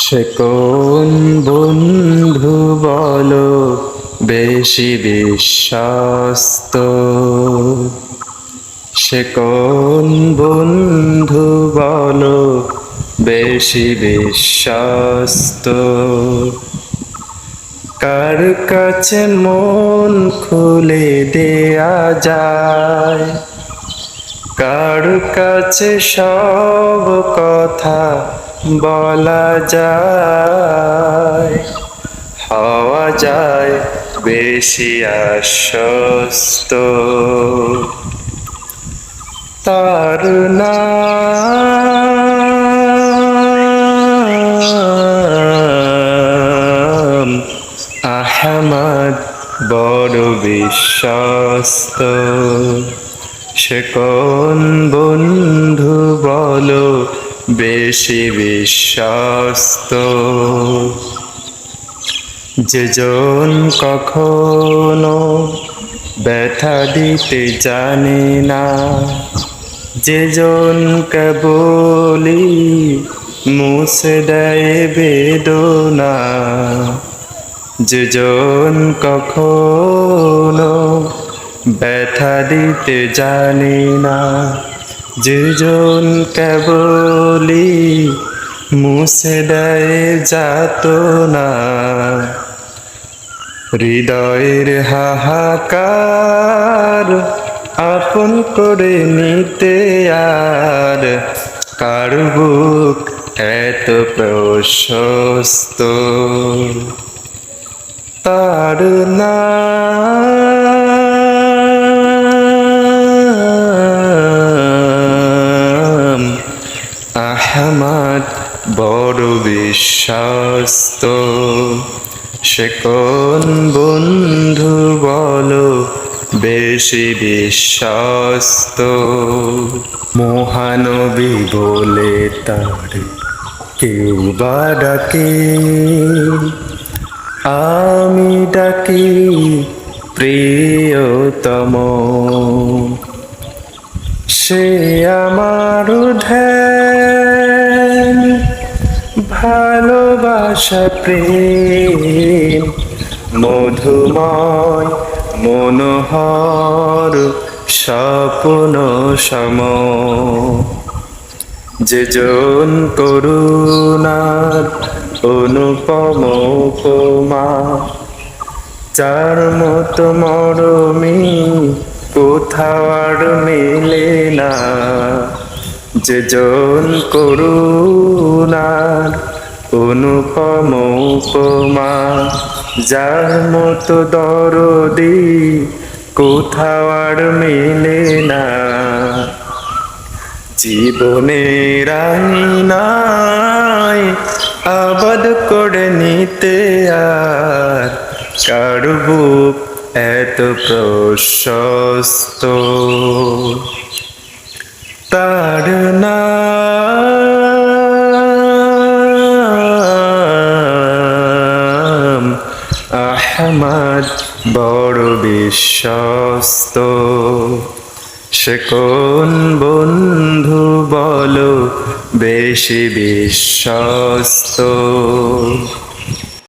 সে কোন বন্ধু বলো বেশি বিশ্বস্ত? সে কোন বন্ধু বলো বেশি বিশ্বস্ত? কার কাছে মন খুলে দেয়া যায়, কার কাছে সব কথা বলা যায়, হওয়া যায় বেশি আশ্বস্ত? তার নাম আহমদ, বড় বিশ্বস্ত। সে কোন বন্ধু বলো বেশি বিশ্বস্ত? যেজন কখনো ব্যথা দিতে জানে না, যেজন কেবলি মুছে দেয় বেদনা, যেজন কখনো ব্যথা দিতে জানে না, যেজন কেবলি মুছে দেয় যাতনা। হৃদয়ের হাহাকার আপন করে নিতে আর কার বুক এত প্রশস্ত? তার নাম আহমদ, বড় বিশ্বস্ত। সে কোন বন্ধু বলো বেশি বিশ্বস্ত? মহানবী বলে তার কেউ বা ডাকে, আমি ডাকি প্রিয়তম। সে আমার ধ্যান, ভালোবাসা, প্রেম, মধুময় মনোহর স্বপ্ন সম। যেজন করুণার অনুপম উপমা, যার মতো মরমি কোথাও আর মেলে না। যেজন করুণার অনুপম উপমা, যার মতো দরদি কোথাও আর মেলে না। জীবনের আয়নায় আবাদ করে নিতে আর কার বুক এত প্রশস্ত? তার নাম আহমদ, বড় বিশ্বস্ত। সে কোন বন্ধু বলো বেশি বিশ্বস্ত?